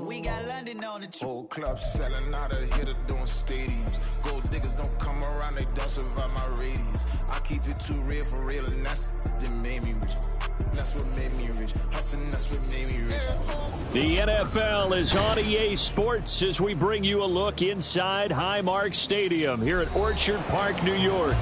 We got London on the trip. Whole club selling out of here to doing stadiums. Gold diggers don't come around, they don't survive my radius. I keep it too real for real, and that's that made me rich. That's what made me rich. Hustling, that's what made me rich. The NFL is on EA Sports as we bring you a look inside Highmark Stadium here at Orchard Park, New York.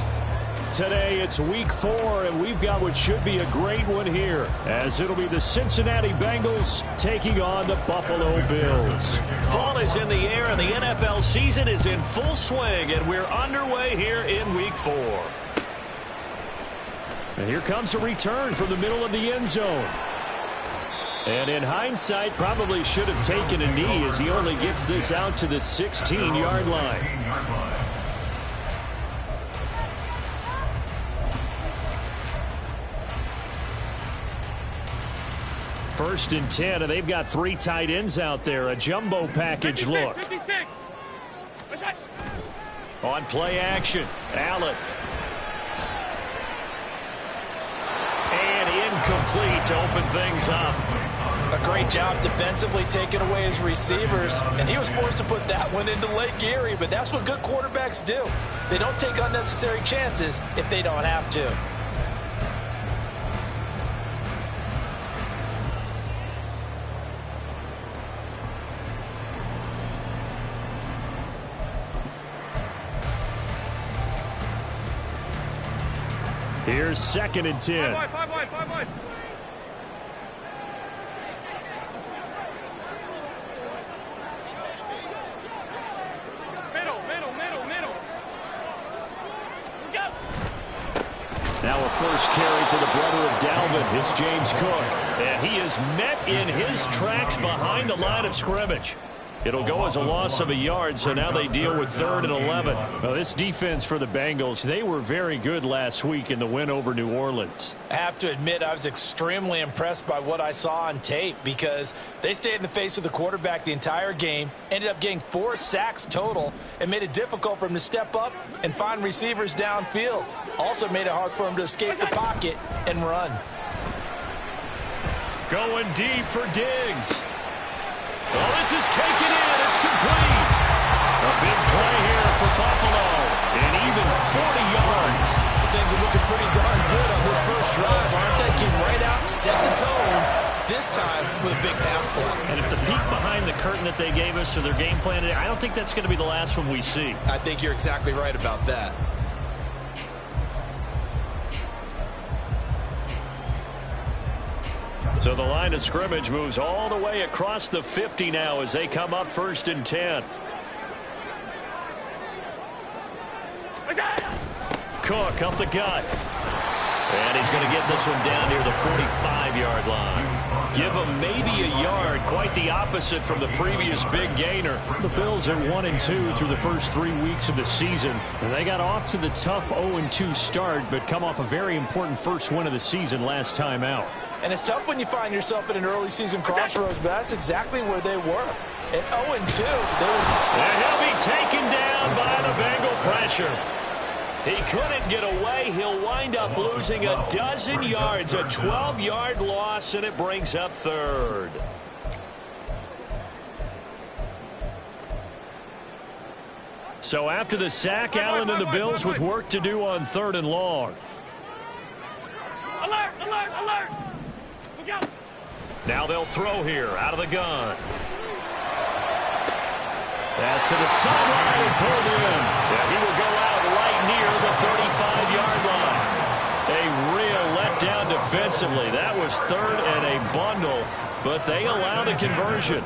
Today it's week 4, and we've got what should be a great one here, as it'll be the Cincinnati Bengals taking on the Buffalo Bills. Fall is in the air, and the NFL season is in full swing, and we're underway here in week 4. And here comes a return from the middle of the end zone. And in hindsight, probably should have taken a knee as he only gets this out to the 16-yard line. First and 10, and they've got 3 tight ends out there. A jumbo package look. 56. On play action, Allen. And incomplete to open things up. A great job defensively taking away his receivers, and he was forced to put that one into Lake Erie, but that's what good quarterbacks do. They don't take unnecessary chances if they don't have to. Here's second and 10. 5 wide. Middle. Go. Now a first carry for the brother of Dalvin. It's James Cook. And he is met in his tracks behind the line of scrimmage. It'll go as a loss of a yard, so now they deal with 3rd and 11. Well, this defense for the Bengals, they were very good last week in the win over New Orleans. I have to admit, I was extremely impressed by what I saw on tape because they stayed in the face of the quarterback the entire game, ended up getting 4 sacks total, and made it difficult for him to step up and find receivers downfield. Also made it hard for him to escape the pocket and run. Going deep for Diggs. Oh, this is taken in. It's complete. A big play here for Buffalo. And even 40 yards. Things are looking pretty darn good on this first drive, aren't they? Came right out, set the tone, this time with a big pass play. And if the peek behind the curtain that they gave us or their game plan, I don't think that's going to be the last one we see. I think you're exactly right about that. So the line of scrimmage moves all the way across the 50 now as they come up 1st and 10. Cook up the gut. And he's going to get this one down near the 45-yard line. Give him maybe a yard, quite the opposite from the previous big gainer. The Bills are 1-2 through the first 3 weeks of the season. And they got off to the tough 0-2 start, but come off a very important first win of the season last time out. And it's tough when you find yourself at an early season crossroads, but that's exactly where they were. At 0-2, and he'll be taken down by the Bengal pressure. He couldn't get away. He'll wind up losing a dozen yards, a 12-yard loss, and it brings up 3rd. So after the sack, Allen and the Bills with work to do on 3rd and long. Alert! Now they'll throw here out of the gun. Pass to the sideline and pulled in. Yeah, he will go out right near the 35-yard line. A real letdown defensively. That was 3rd and a bundle, but they allow the conversion.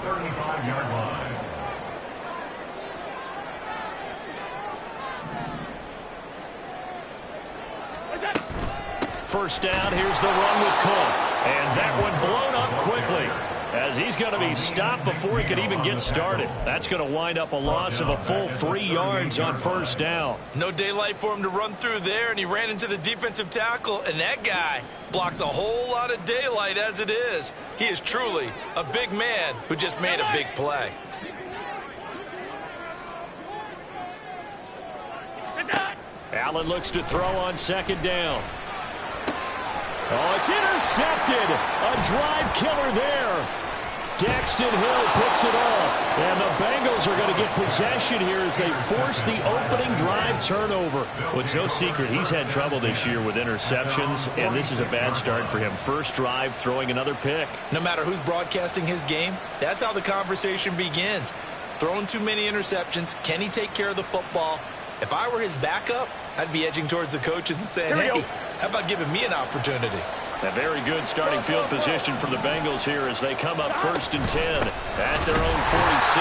First down, here's the run with Cook. And that one blown up quickly as he's going to be stopped before he could even get started. That's going to wind up a loss of a full 3 yards on first down. No daylight for him to run through there, and he ran into the defensive tackle, and that guy blocks a whole lot of daylight as it is. He is truly a big man who just made a big play. Allen looks to throw on second down. Oh, it's intercepted. A drive killer there. Daxton Hill picks it off. And the Bengals are going to get possession here as they force the opening drive turnover. Well, it's no secret he's had trouble this year with interceptions, and this is a bad start for him. First drive, throwing another pick. No matter who's broadcasting his game, that's how the conversation begins. Throwing too many interceptions. Can he take care of the football? If I were his backup, I'd be edging towards the coaches and saying, hey, how about giving me an opportunity? A very good starting field position for the Bengals here as they come up 1st and 10 at their own 46.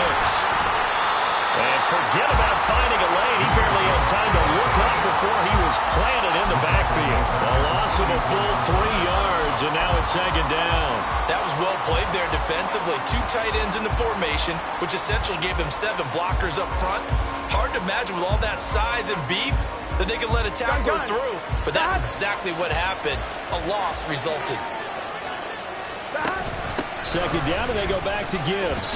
And forget about finding a lane. He barely had time to look up before he was planted in the backfield. A loss of a full 3 yards, and now it's 2nd down. That was well played there defensively. 2 tight ends in the formation, which essentially gave them 7 blockers up front. Hard to imagine with all that size and beef that they could let a tackler through, but that's exactly what happened. A loss resulted. 2nd down, and they go back to Gibbs.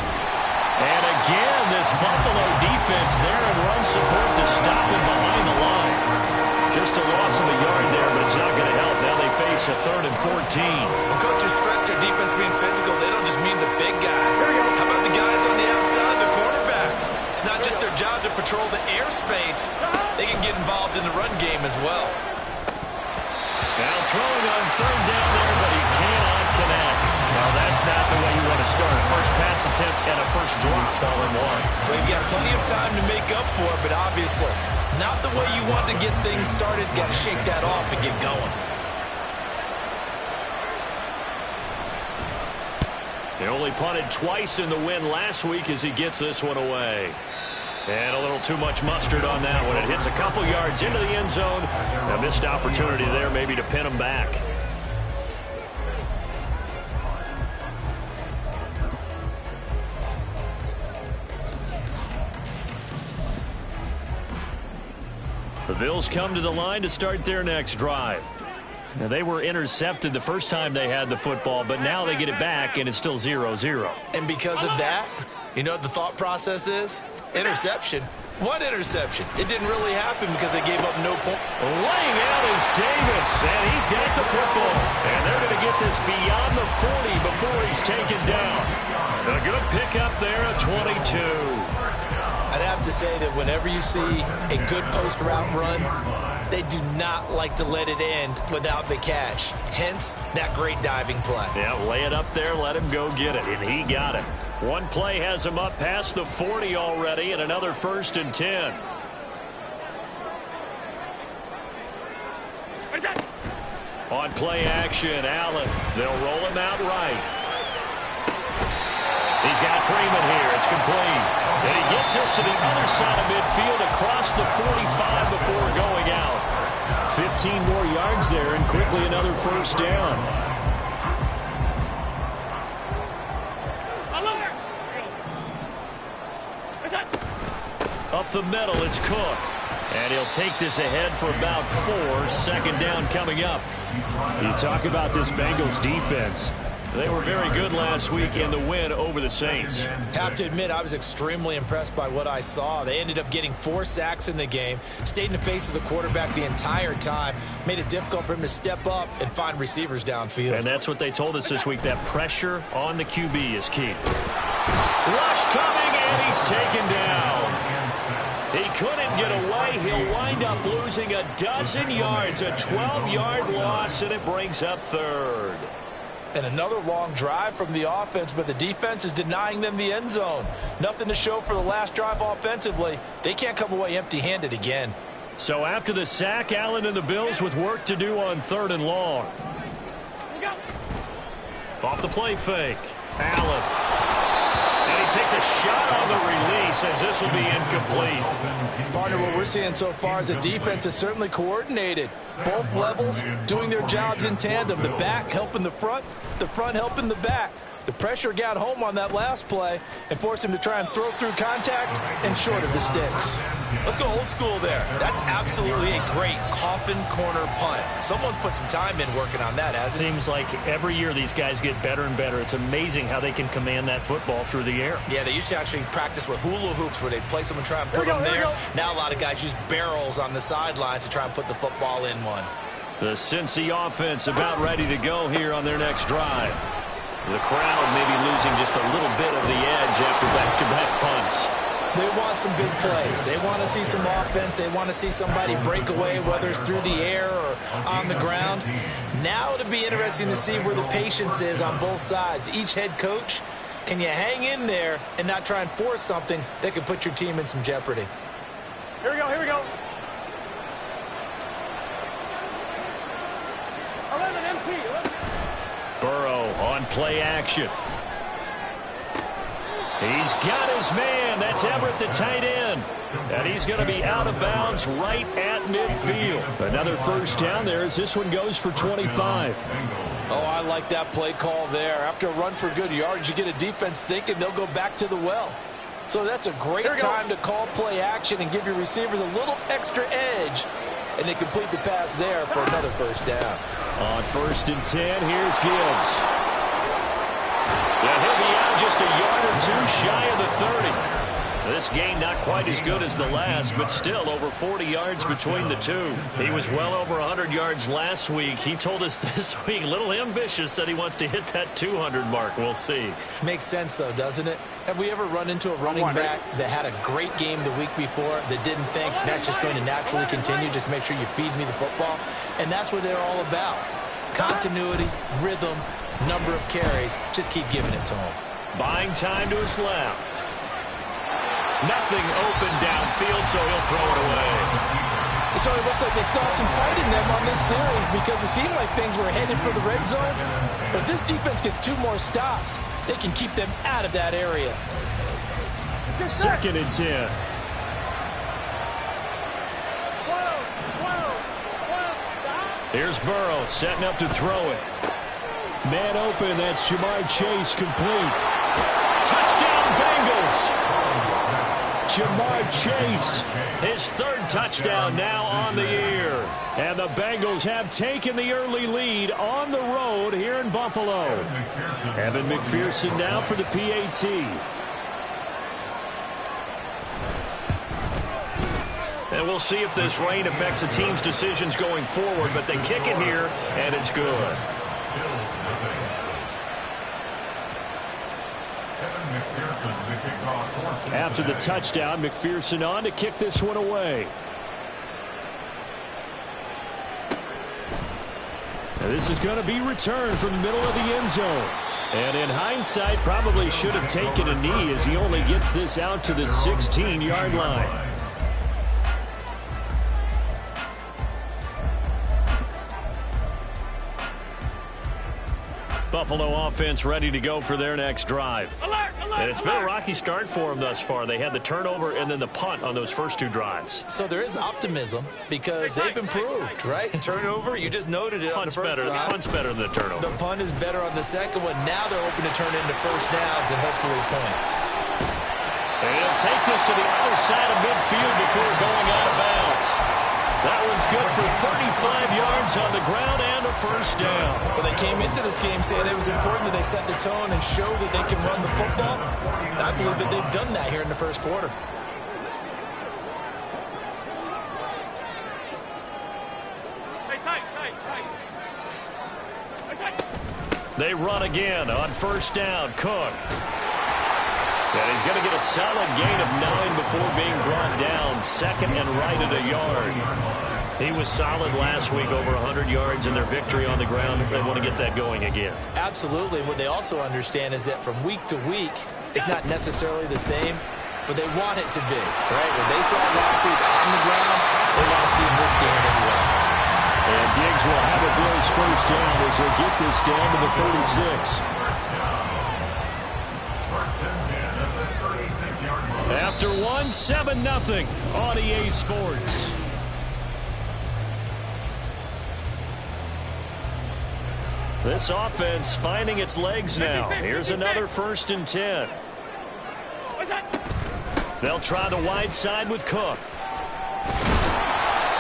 And again, this Buffalo defense there in run support to stop him behind the line. Just a loss of a yard there, but it's not going to help. Now they face a 3rd and 14. When coaches stress their defense being physical, they don't just mean the big guys. How about the guys on the outside, the quarterbacks? It's not just their job to patrol the airspace. They can get involved in the run game as well. Now throwing on 3rd down there, but he cannot connect. Now that's not the way you want to start. First pass attempt and a first drop all in one. Well, you've got plenty of time to make up for it, but obviously not the way you want to get things started. Got to shake that off and get going. They only punted twice in the win last week as he gets this one away. And a little too much mustard on that one. It hits a couple yards into the end zone. A missed opportunity there maybe to pin him back. The Bills come to the line to start their next drive. Now, they were intercepted the first time they had the football, but now they get it back, and it's still 0-0. And because of that, you know what the thought process is? Interception. What interception? It didn't really happen because they gave up no point. Laying out is Davis, and he's got the football. And they're going to get this beyond the 40 before he's taken down. A good pickup there at 22. I'd have to say that whenever you see a good post route run, they do not like to let it end without the catch. Hence, that great diving play. Yeah, lay it up there, let him go get it, and he got it. One play has him up past the 40 already, and another 1st and 10. On play action, Allen. They'll roll him out right. He's got Freeman here. It's complete. And he gets this to the other side of midfield across the 45 before going out. 15 more yards there, and quickly another 1st down. Up the middle, it's Cook. And he'll take this ahead for about 4. 2nd down coming up. You talk about this Bengals defense. They were very good last week in the win over the Saints. Have to admit, I was extremely impressed by what I saw. They ended up getting 4 sacks in the game, stayed in the face of the quarterback the entire time, made it difficult for him to step up and find receivers downfield. And that's what they told us this week, that pressure on the QB is key. Rush coming, and he's taken down. He couldn't get away. He'll wind up losing a dozen yards, a 12-yard loss, and it brings up 3rd. And another long drive from the offense, but the defense is denying them the end zone. Nothing to show for the last drive offensively. They can't come away empty-handed again. So after the sack, Allen and the Bills with work to do on 3rd and long. Off the play fake. Allen. And he takes a shot on the release as this will be incomplete. Partner, what we're seeing so far is a defense is certainly coordinated. Both levels doing their jobs in tandem. The back helping the front helping the back. The pressure got home on that last play and forced him to try and throw through contact and short of the sticks. Let's go old school there. That's absolutely a great coffin corner punt. Someone's put some time in working on that, hasn't it? Seems like every year these guys get better and better. It's amazing how they can command that football through the air. Yeah, they used to actually practice with hula hoops where they place them and try and put them there. Now a lot of guys use barrels on the sidelines to try and put the football in one. The Cincy offense about ready to go here on their next drive. The crowd maybe losing just a little bit of the edge after back-to-back punts. They want some big plays. They want to see some offense. They want to see somebody break away, whether it's through the air or on the ground. Now it'll be interesting to see where the patience is on both sides. Each head coach, can you hang in there and not try and force something that could put your team in some jeopardy? Here we go, here we go. 11 MT, 11. Burrow on play action. He's got his man. That's Everett, the tight end. And he's going to be out of bounds right at midfield. Another first down there as this one goes for 25. Oh, I like that play call there. After a run for good yards, you get a defense thinking they'll go back to the well. So that's a great time to call play action and give your receivers a little extra edge. And they complete the pass there for another first down. On 1st and 10, here's Gibbs. Yeah, he'll be out just a yard or two shy of the 30. This game not quite as good as the last, but still over 40 yards between the two. He was well over 100 yards last week. He told us this week, a little ambitious, said he wants to hit that 200 mark. We'll see. Makes sense, though, doesn't it? Have we ever run into a running back that had a great game the week before that didn't think that's just going to naturally continue? Just make sure you feed me the football. And that's what they're all about. Continuity, rhythm, number of carries. Just keep giving it to him. Buying time to his left. Nothing open downfield, so he'll throw it away. So it looks like they stopped some fight in them on this series because it seemed like things were headed for the red zone. But if this defense gets 2 more stops, they can keep them out of that area. 2nd and 10. Here's Burrow setting up to throw it. Man open, that's Jamar Chase complete. Touchdown Bengals! Jamar Chase, his 3rd touchdown now on the year. And the Bengals have taken the early lead on the road here in Buffalo. Evan McPherson now for the PAT. And we'll see if this rain affects the team's decisions going forward, but they kick it here, and it's good. After the touchdown, McPherson on to kick this one away. And this is going to be returned from the middle of the end zone. And in hindsight, probably should have taken a knee as he only gets this out to the 16-yard line. Buffalo offense ready to go for their next drive. And it's been a rocky start for them thus far. They had the turnover and then the punt on those first 2 drives. So there is optimism because they've improved, right? Turnover, you just noted it on the first drive. Punt's better than the turnover. The punt is better on the second one. Now they're hoping to turn it into first downs and hopefully points. And he'll take this to the other side of midfield before going out of bounds. That one's good for 35 yards on the ground and a first down. Well, they came into this game saying it was important that they set the tone and show that they can run the football. And I believe that they've done that here in the first quarter. They run again on first down. Cook. And he's going to get a solid gain of 9 before being brought down. 2nd and right at a yard. He was solid last week, over 100 yards in their victory on the ground. They want to get that going again. Absolutely. What they also understand is that from week to week, it's not necessarily the same, but they want it to be, right? What they saw last week on the ground, they want to see in this game as well. And Diggs will have a Bills first down as he'll get this down to the 36. After 1, 7-0 on EA Sports. This offense finding its legs now. Here's another 1st and 10. They'll try the wide side with Cook.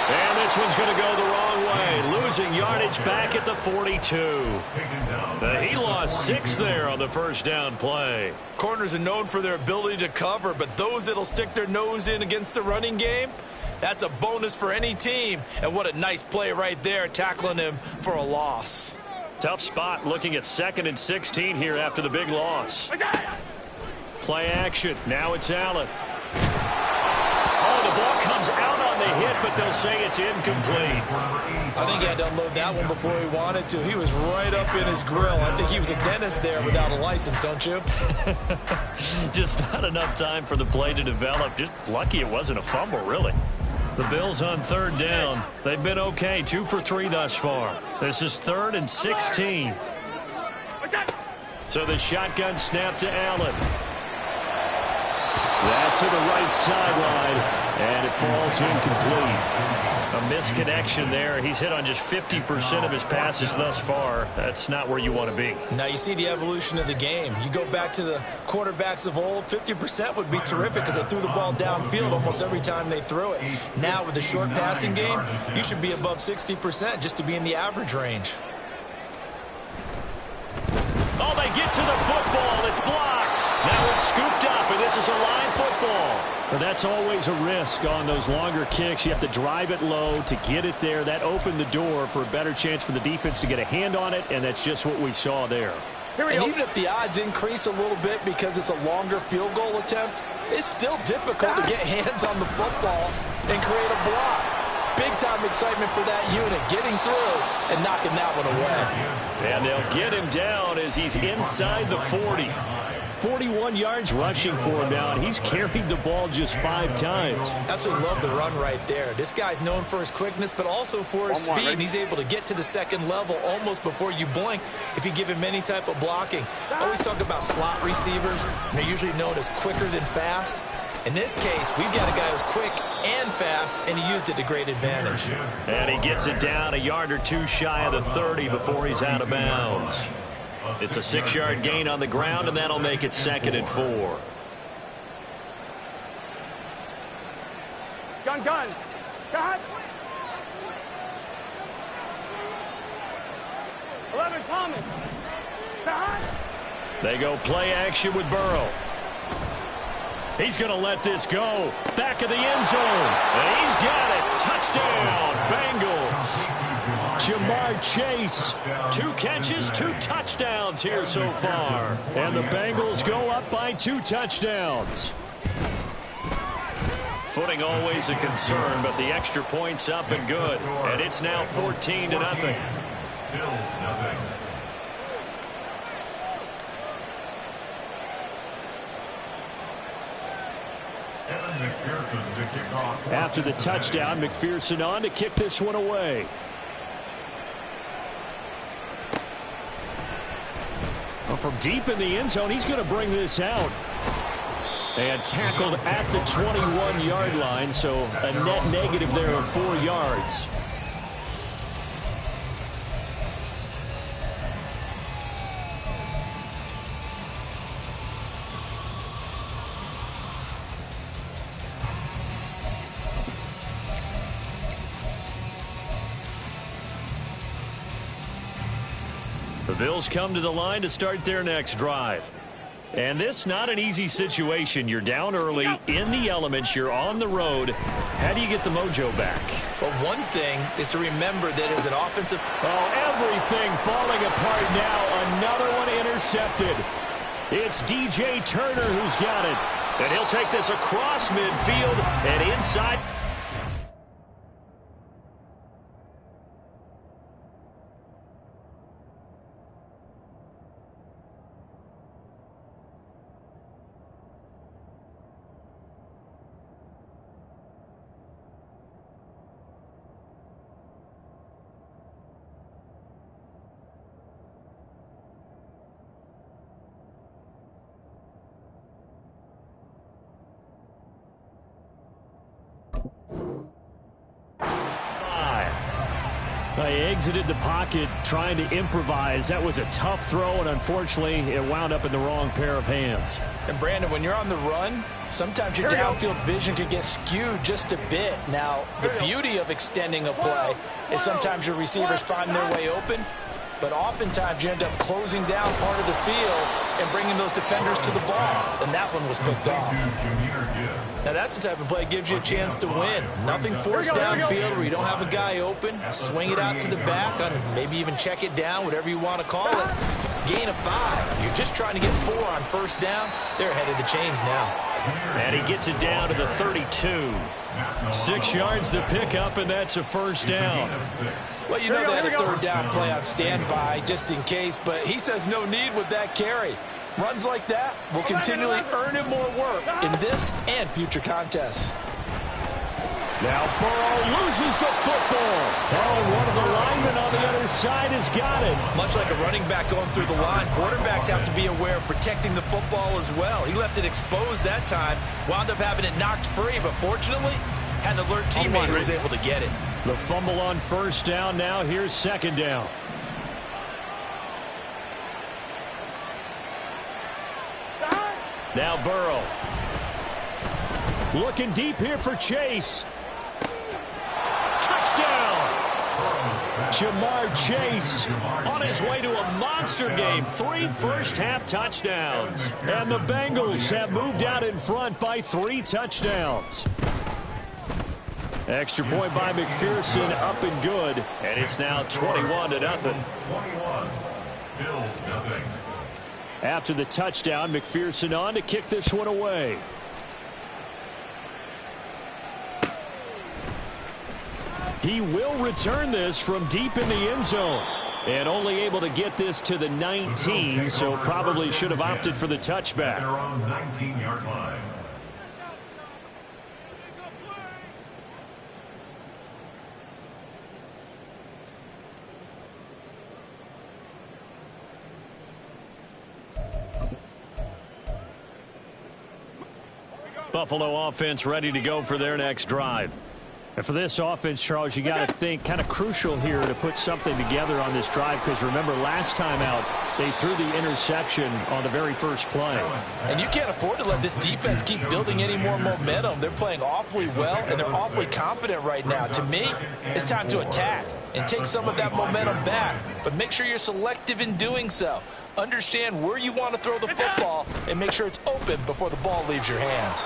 And this one's going to go the wrong way. Losing yardage back at the 42. He lost 6 there on the first down play. Corners are known for their ability to cover, but those that'll stick their nose in against the running game, That's a bonus for any team. And what a nice play right there, tackling him for a loss. Tough spot looking at 2nd and 16 here after the big loss. Play action. Now it's Allen. Oh, the ball comes out on the hit, but they'll say it's incomplete. I think he had to unload that one before he wanted to. He was right up in his grill. I think he was a dentist there without a license, don't you? Just not enough time for the play to develop. Just lucky it wasn't a fumble, really. The Bills on 3rd down. They've been okay, 2 for 3 thus far. This is 3rd and 16. So the shotgun snap to Allen. That's to the right sideline, and it falls incomplete. A misconnection there. He's hit on just 50% of his passes thus far. That's not where you want to be. Now you see the evolution of the game. You go back to the quarterbacks of old, 50% would be terrific because they threw the ball downfield almost every time they threw it. Now with the short passing game, you should be above 60% just to be in the average range. Oh, they get to the football. It's blocked. Now it's scooped up, and this is a line football. But that's always a risk on those longer kicks. You have to drive it low to get it there. That opened the door for a better chance for the defense to get a hand on it, and that's just what we saw there. And even if the odds increase a little bit because it's a longer field goal attempt, it's still difficult to get hands on the football and create a block. Big-time excitement for that unit, getting through and knocking that one away. And they'll get him down as he's inside the 40. 41 yards rushing for him now, and he's carried the ball just 5 times. Absolutely love the run right there. This guy's known for his quickness, but also for his speed. And he's able to get to the second level almost before you blink if you give him any type of blocking. I always talk about slot receivers, and they're usually known as quicker than fast. In this case, we've got a guy who's quick and fast, and he used it to great advantage. And he gets it down a yard or 2 shy of the 30 before he's out of bounds. It's a 6-yard gain on the ground, and that'll make it 2nd and 4. Gun. Got. 11, Thomas. Got. They go play action with Burrow. He's going to let this go. Back of the end zone. And he's got it. Touchdown, Bengals. Jamar Chase. 2 catches, 2 touchdowns here so far. And the Bengals go up by 2 touchdowns. Footing always a concern, but the extra point's up and good. And it's now 14-0. After the touchdown, McPherson on to kick this one away. Well, from deep in the end zone, he's going to bring this out. And tackled at the 21-yard line, so a net negative there of 4 yards. The Bills come to the line to start their next drive. And this not an easy situation. You're down early, in the elements, you're on the road. How do you get the mojo back? Well, one thing is to remember that as an offensive... Oh, everything falling apart now. Another one intercepted. It's DJ Turner who's got it. And he'll take this across midfield and inside... They exited the pocket trying to improvise. That was a tough throw, and unfortunately, it wound up in the wrong pair of hands. And, Brandon, when you're on the run, sometimes your downfield vision can get skewed just a bit. Now, the beauty of extending a play is sometimes your receivers find their way open, but oftentimes you end up closing down part of the field and bringing those defenders to the ball, and that one was picked off. Now that's the type of play that gives you a chance to win. Nothing forced downfield where you don't have a guy open. Swing it out to the back, maybe even check it down, whatever you want to call it. Gain of 5. You're just trying to get 4 on first down. They're ahead of the chains now. And he gets it down to the 32. 6 yards to pick up, and that's a first down. Well, you know they had a third down play on standby just in case, but he says no need with that carry. Runs like that will continually earn him more work in this and future contests. Now Burrow loses the football. Oh, and one of the linemen on the other side has got it. Much like a running back going through the line, quarterbacks have to be aware of protecting the football as well. He left it exposed that time, wound up having it knocked free, but fortunately, had an alert teammate who was able to get it. The fumble on first down. Now here's second down. Now Burrow. Looking deep here for Chase. Touchdown! Jamar Chase on his way to a monster game. 3 first-half touchdowns. And the Bengals have moved out in front by 3 touchdowns. Extra point by McPherson, up and good. And it's now 21-0. After the touchdown, McPherson on to kick this one away. He will return this from deep in the end zone. And only able to get this to the 19, so probably should have opted for the touchback. Buffalo offense ready to go for their next drive. And for this offense, Charles, you got to think kind of crucial here to put something together on this drive, because remember last time out they threw the interception on the very first play. And you can't afford to let this defense keep building any more momentum. They're playing awfully well, and they're awfully confident right now. To me, it's time to attack and take some of that momentum back, but make sure you're selective in doing so. Understand where you want to throw the football and make sure it's open before the ball leaves your hands.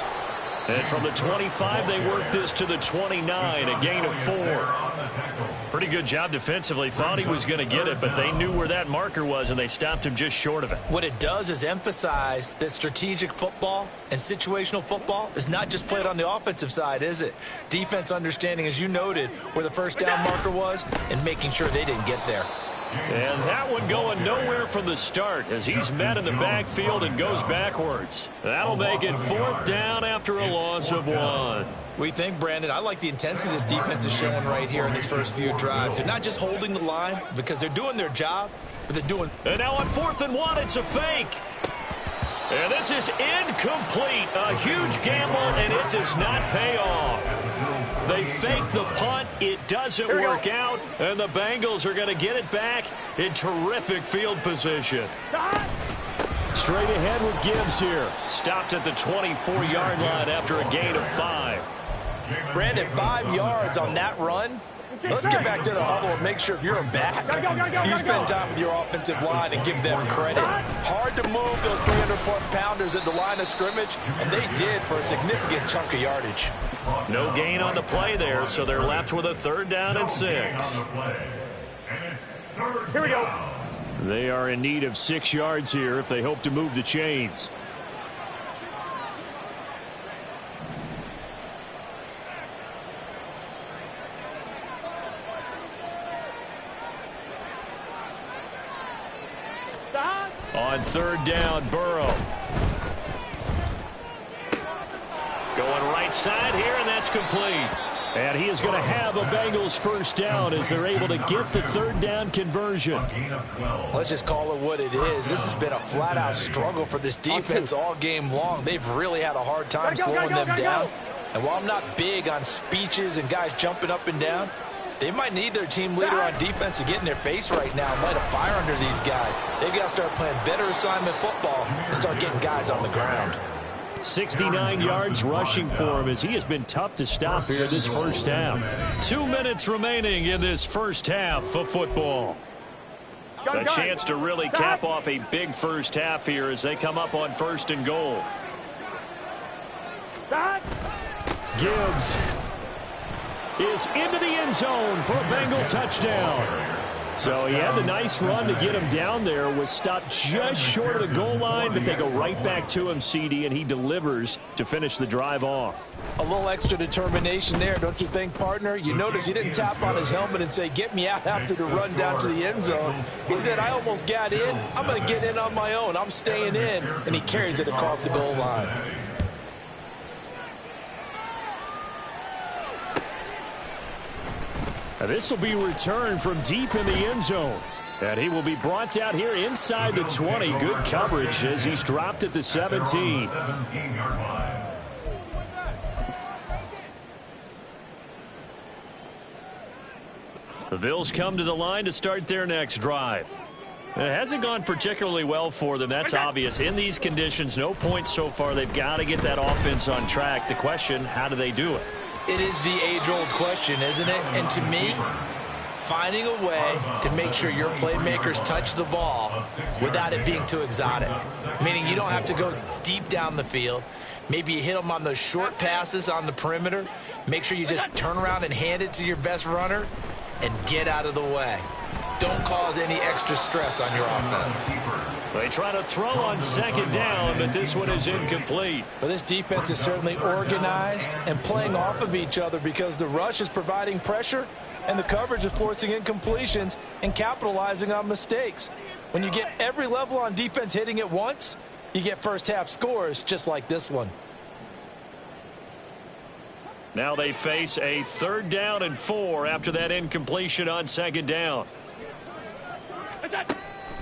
And from the 25, they work this to the 29, a gain of 4. Pretty good job defensively. Thought he was going to get it, but they knew where that marker was, and they stopped him just short of it. What it does is emphasize that strategic football and situational football is not just played on the offensive side, is it? Defense understanding, as you noted, where the first down marker was and making sure they didn't get there. And that one going nowhere from the start as he's met in the backfield and goes backwards. That'll make it 4th down after a loss of 1. What do you think, Brandon? I like the intensity this defense is showing right here in these first few drives. They're not just holding the line because they're doing their job, but they're doing... And now on 4th and 1, it's a fake. And this is incomplete. A huge gamble, and it does not pay off. They fake the punt. It doesn't work out, and the Bengals are going to get it back in terrific field position. Straight ahead with Gibbs here. Stopped at the 24-yard line after a gain of 5. Brandon, 5 yards on that run. Let's get back to the huddle and make sure if you're a back, you spend time with your offensive line and give them credit. Hard to move those 300-plus pounders at the line of scrimmage, and they did for a significant chunk of yardage. No gain on the play there, so they're left with a 3rd down and 6. Here we go. They are in need of 6 yards here if they hope to move the chains. On 3rd down, Burrow. Going right side here, and that's complete. And he is going to have a Bengals 1st down as they're able to get the 3rd down conversion. Let's just call it what it is. This has been a flat-out struggle for this defense all game long. They've really had a hard time slowing them down. And while I'm not big on speeches and guys jumping up and down, they might need their team leader on defense to get in their face right now and light a fire under these guys. They've got to start playing better assignment football and start getting guys on the ground. 69 yards rushing for him as he has been tough to stop here this first half. 2 minutes remaining in this first half of football. A chance to really cap off a big first half here as they come up on 1st and goal. Gibbs is into the end zone for a Bengal touchdown. So he had the nice run to get him down there, was stopped just short of the goal line, but they go right back to him, CD, and he delivers to finish the drive off. A little extra determination there, don't you think, partner? You notice he didn't tap on his helmet and say, get me out after the run down to the end zone. He said, I almost got in. I'm going to get in on my own. I'm staying in. And he carries it across the goal line. This will be returned from deep in the end zone. And he will be brought down here inside the 20. Good coverage as he's dropped at the 17. The Bills come to the line to start their next drive. It hasn't gone particularly well for them. That's obvious. In these conditions, no points so far. They've got to get that offense on track. The question, how do they do it? It is the age-old question, isn't it? And to me, finding a way to make sure your playmakers touch the ball without it being too exotic. Meaning you don't have to go deep down the field. Maybe you hit them on those short passes on the perimeter. Make sure you just turn around and hand it to your best runner and get out of the way. Don't cause any extra stress on your offense. They try to throw on 2nd down, but this one is incomplete. Well, this defense is certainly organized and playing off of each other because the rush is providing pressure and the coverage is forcing incompletions and capitalizing on mistakes. When you get every level on defense hitting at once, you get first half scores just like this one. Now they face a 3rd down and 4 after that incompletion on 2nd down.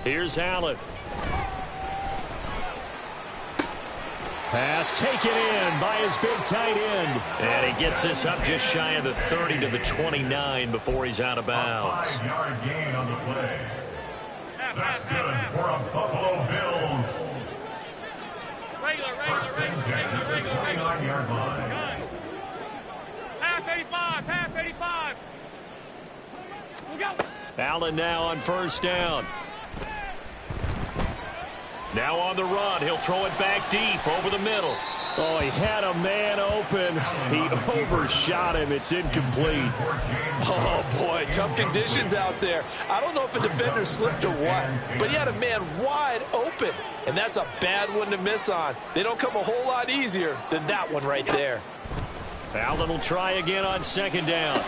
Here's Allen. Pass taken in by his big tight end. And he gets this up just shy of the 30 to the 29 before he's out of bounds. 5-yard gain on the play. That's good for a Buffalo Bills. First and 10 at the 29-yard line. Half 85, half 85. We'll go. Allen now on 1st down. Now on the run. He'll throw it back deep over the middle. Oh, he had a man open. He overshot him. It's incomplete. Oh, boy, tough conditions out there. I don't know if a defender slipped or what, but he had a man wide open, and that's a bad one to miss on. They don't come a whole lot easier than that one right there. Allen will try again on 2nd down.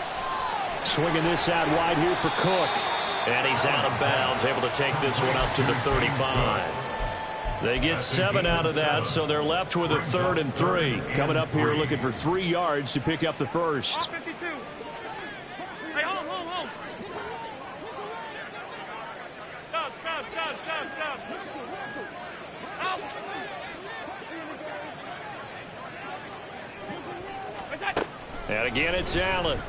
Swinging this out wide here for Cook. And he's out of bounds, able to take this one up to the 35. They get 7 out of that, so they're left with a 3rd and 3. Coming up here looking for 3 yards to pick up the first. 52. Hey, home. Stop. Out. And again, it's Allen.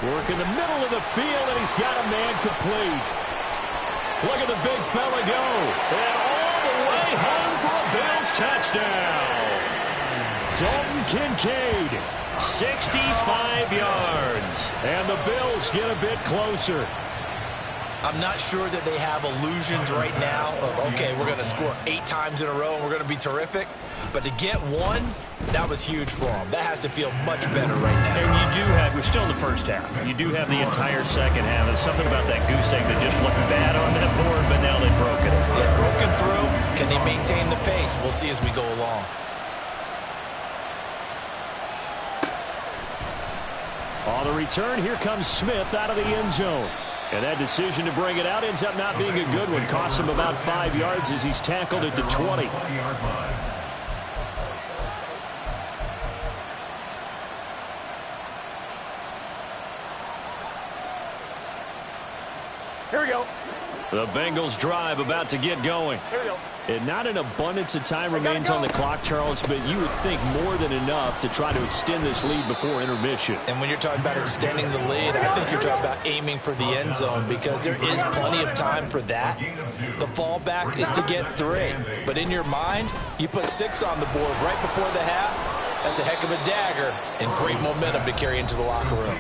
Work in the middle of the field, and he's got a man complete. Look at the big fella go. And all the way home for a Bills touchdown. Dalton Kincaid, 65 yards. And the Bills get a bit closer. I'm not sure that they have illusions right now of, okay, we're going to score 8 times in a row and we're going to be terrific. But to get one, that was huge for them. That has to feel much better right now. And you do have, we're still in the first half. You do have the entire second half. There's something about that goose egg that just looked bad on that board, but now they've broken it. Yeah, broken through. Can they maintain the pace? We'll see as we go along. On the return, here comes Smith out of the end zone. And that decision to bring it out ends up not being a good one. Costs him about 5 yards as he's tackled at the 20. Here we go. The Bengals drive about to get going. Here we go. And not an abundance of time remains on the clock, Charles, but you would think more than enough to try to extend this lead before intermission. And when you're talking about extending the lead, I think you're talking about aiming for the end zone because there is plenty of time for that. The fallback is to get 3. But in your mind, you put 6 on the board right before the half. That's a heck of a dagger and great momentum to carry into the locker room.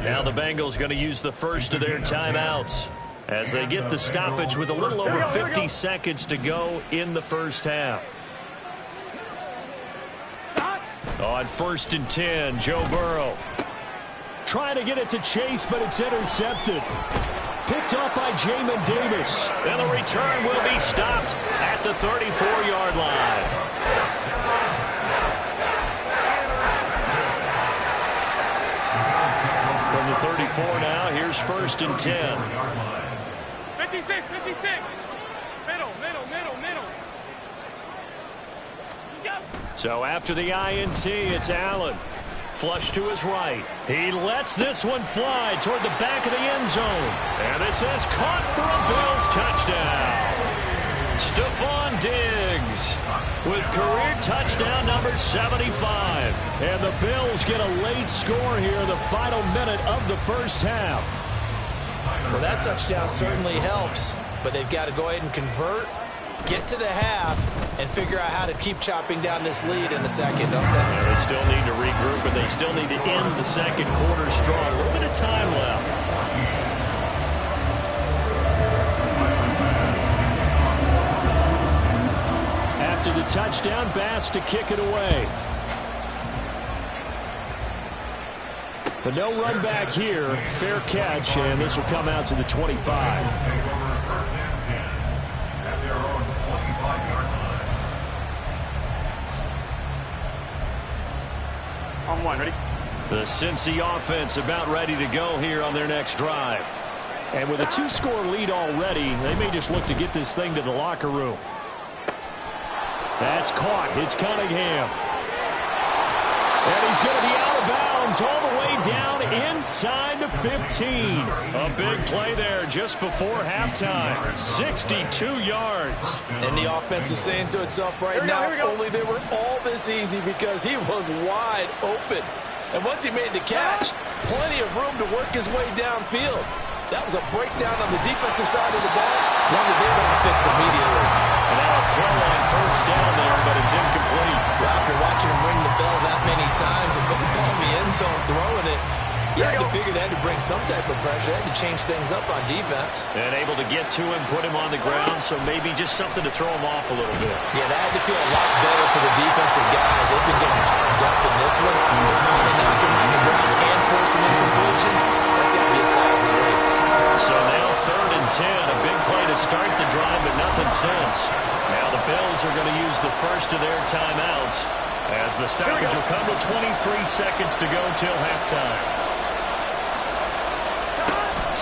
Now the Bengals going to use the first of their timeouts as they get the stoppage with a little over 50 seconds to go in the first half. On 1st and 10, Joe Burrow. Trying to get it to Chase, but it's intercepted. Picked up by Jamin Davis. And the return will be stopped at the 34-yard line. From the 34 now, here's 1st and 10. 56, 56. Middle. Go. So after the INT, it's Allen. Flush to his right. He lets this one fly toward the back of the end zone. And this is caught for a Bills touchdown. Stephon Diggs with career touchdown number 75. And the Bills get a late score here in the final minute of the first half. Well, that touchdown certainly helps, but they've got to go ahead and convert, get to the half, and figure out how to keep chopping down this lead in the second, don't they? Yeah, they still need to regroup, and they still need to end the second quarter strong. A little bit of time left. After the touchdown, Bass to kick it away. But no run back here. Fair catch, and this will come out to the 25. On one, ready? The Cincy offense about ready to go here on their next drive. And with a 2-score lead already, they may just look to get this thing to the locker room. That's caught. It's Cunningham. And he's going to be out of bounds all the way down inside the 15. A big play there just before halftime. 62 yards. And the offense is saying to itself right now, only they were all this easy because he was wide open. And once he made the catch, plenty of room to work his way downfield. That was a breakdown on the defensive side of the ball, one that they want to fix immediately. And now a throw on 1st down there, but it's incomplete. Well, after watching him ring the bell that many times and putting the ball in the end zone throwing it, you had to figure they had to bring some type of pressure. They had to change things up on defense. And able to get to him, put him on the ground, so maybe just something to throw him off a little bit. Yeah, that had to feel a lot better for the defensive guys. They've been getting carved up in this one. To finally knock him on the ground and force an incompletion, that's got to be a sigh of relief. So now 3rd and 10, a big play to start the drive, but nothing since. Now the Bills are going to use the first of their timeouts as the stoppage will come with 23 seconds to go till halftime.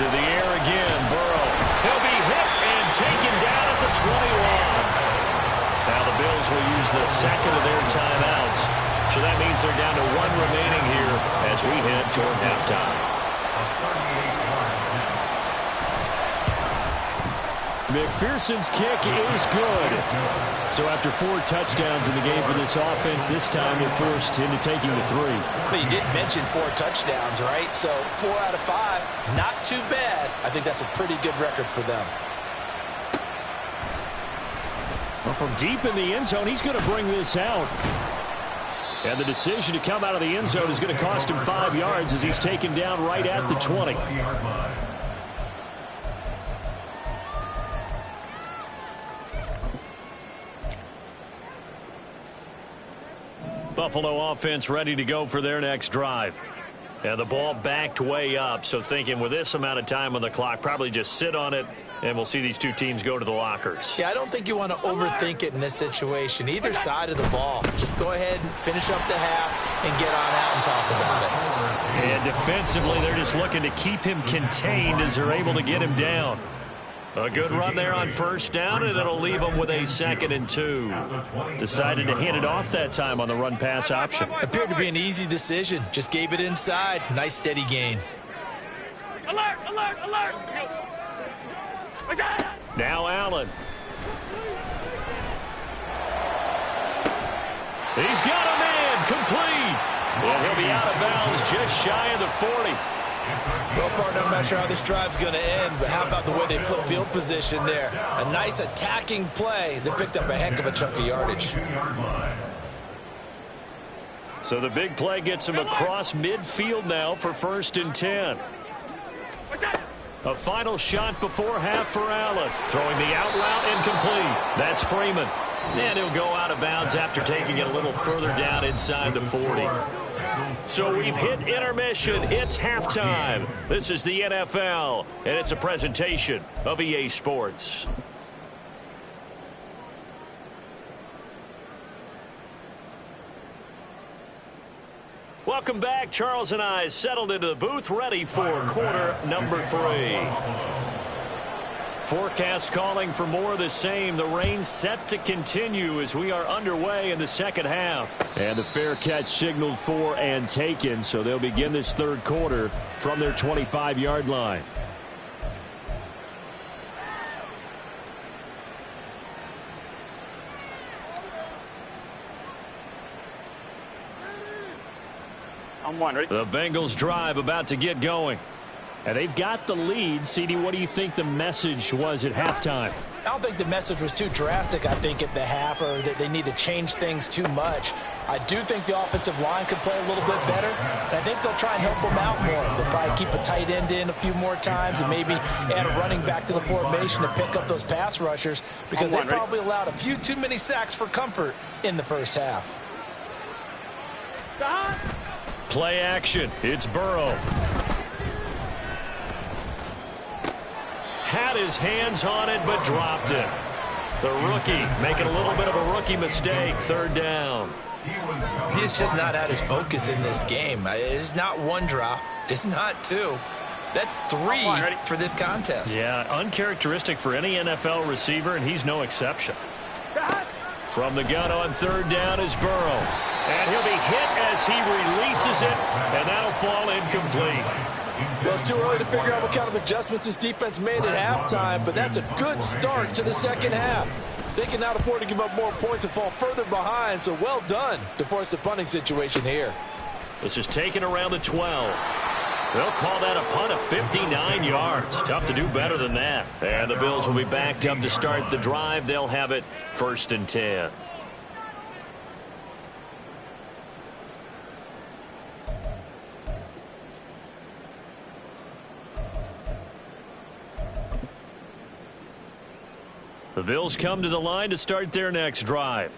To the air again, Burrow. He'll be hit and taken down at the 21. Now the Bills will use the second of their timeouts. So that means they're down to 1 remaining here as we head toward halftime. McPherson's kick is good. So after 4 touchdowns in the game for this offense, this time they're forced into taking the 3. But you did mention 4 touchdowns, right? So 4 out of 5, not too bad. I think that's a pretty good record for them. Well, from deep in the end zone, he's going to bring this out. And the decision to come out of the end zone is going to cost him 5 yards as he's taken down right at the 20. Buffalo offense ready to go for their next drive. And the ball backed way up, so thinking with this amount of time on the clock, probably just sit on it, and we'll see these two teams go to the lockers. Yeah, I don't think you want to overthink it in this situation. Either side of the ball. Just go ahead and finish up the half and get on out and talk about it. And defensively, they're just looking to keep him contained as they're able to get him down. A good run there on 1st down, and it'll leave them with a 2nd and 2. Decided to hand it off that time on the run-pass option. Appeared to be an easy decision. Just gave it inside. Nice, steady gain. Alert, alert, alert. Now Allen. He's got a man complete. And he'll be out of bounds just shy of the 40. Well, partner, I'm not sure how this drive's going to end, but how about the way they flip field position there? A nice attacking play that picked up a heck of a chunk of yardage. So the big play gets him across midfield now for 1st and 10. A final shot before half for Allen. Throwing the out route incomplete. That's Freeman. And he'll go out of bounds after taking it a little further down inside the 40. So we've hit intermission. It's halftime. This is the NFL, and it's a presentation of EA Sports. Welcome back. Charles and I settled into the booth, ready for quarter number 3. Forecast calling for more of the same. The rain set to continue as we are underway in the second half. And the fair catch signaled for and taken, so they'll begin this third quarter from their 25-yard line. On one, ready? The Bengals drive about to get going. And they've got the lead. CD, what do you think the message was at halftime? I don't think the message was too drastic, I think, at the half, or that they need to change things too much. I do think the offensive line could play a little bit better, and I think they'll try and help them out more. They'll probably keep a tight end in a few more times and maybe add a running back to the formation to pick up those pass rushers, because they probably allowed a few too many sacks for comfort in the first half. Play action. It's Burrow. Had his hands on it, but dropped it. The rookie making a little bit of a rookie mistake. 3rd down. He's just not at his focus in this game. It's not 1 drop. It's not 2. That's 3 for this contest. Yeah, uncharacteristic for any NFL receiver, and he's no exception. From the gun on 3rd down is Burrow. And he'll be hit as he releases it, and that'll fall incomplete. Well, it's too early to figure out what kind of adjustments this defense made at halftime, but that's a good start to the second half. They cannot afford to give up more points and fall further behind, so well done to force the punting situation here. This is taken around the 12. They'll call that a punt of 59 yards. Tough to do better than that. And the Bills will be backed up to start the drive. They'll have it 1st and 10. The Bills come to the line to start their next drive.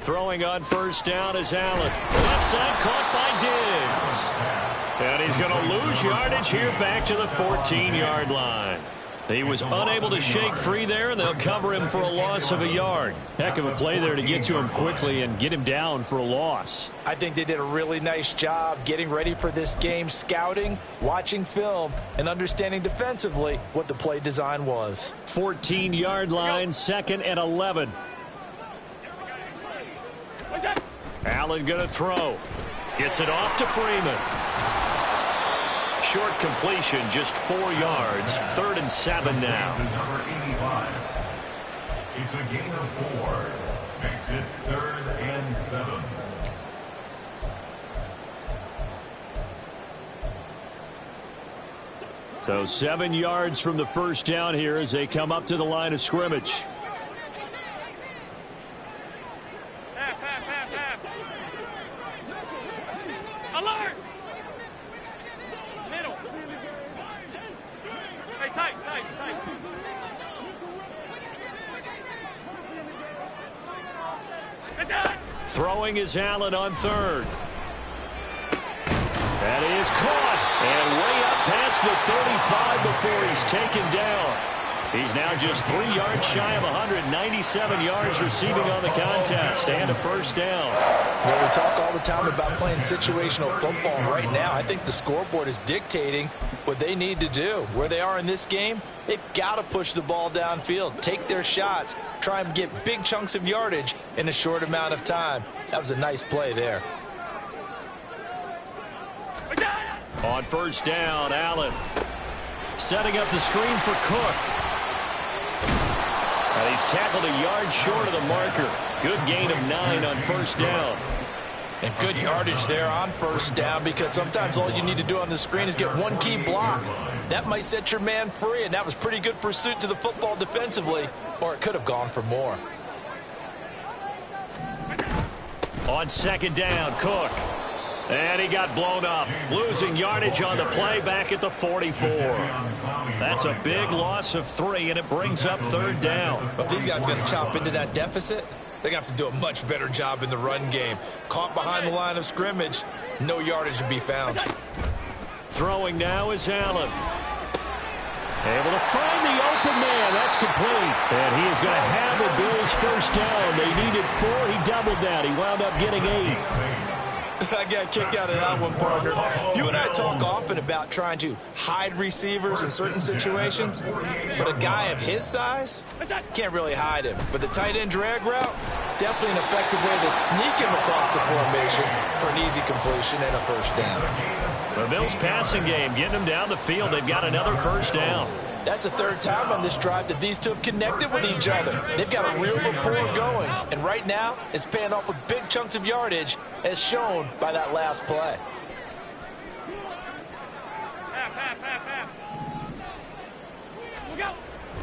Throwing on 1st down is Allen. Left side caught by Diggs. And he's going to lose yardage here back to the 14-yard line. He was unable to shake free there, and they'll cover him for a loss of a yard. Heck of a play there to get to him quickly and get him down for a loss. I think they did a really nice job getting ready for this game, scouting, watching film, and understanding defensively what the play design was. 14-yard line, 2nd and 11. Allen going to throw. Gets it off to Freeman. Short completion, just 4 yards. 3rd and 7 now. Number 85. It's a gain of 4. Makes it 3rd and 7. So 7 yards from the first down here as they come up to the line of scrimmage. Alert! Middle. Hey, tight. Throwing is Allen on 3rd. That is caught. And way up past the 35 before he's taken down. He's now just 3 yards shy of 197 yards receiving on the contest and a 1st down. Well, we talk all the time about playing situational football. Right now, I think the scoreboard is dictating what they need to do. Where they are in this game, they've got to push the ball downfield, take their shots, try and get big chunks of yardage in a short amount of time. That was a nice play there. On 1st down, Allen setting up the screen for Cook. And he's tackled a yard short of the marker. Good gain of 9 on 1st down. And good yardage there on 1st down, because sometimes all you need to do on the screen is get one key block. That might set your man free, and that was pretty good pursuit to the football defensively, or it could have gone for more. On second down, Cook. And he got blown up, losing yardage on the play back at the 44. That's a big loss of 3, and it brings up third down. If these guys are going to chop into that deficit, they're going to have to do a much better job in the run game. Caught behind the line of scrimmage, no yardage to be found. Throwing now is Allen. Able to find the open man. That's complete. And he is going to have a Bills first down. They needed 4. He doubled that. He wound up getting 8. I got a kick out of that one, partner. You and I talk often about trying to hide receivers in certain situations, but a guy of his size can't really hide him. But the tight end drag route, definitely an effective way to sneak him across the formation for an easy completion and a first down. The Bills passing game, getting them down the field. They've got another first down. That's the third time on this drive that these two have connected with each other. They've got a real rapport going. And right now, it's paying off with big chunks of yardage, as shown by that last play.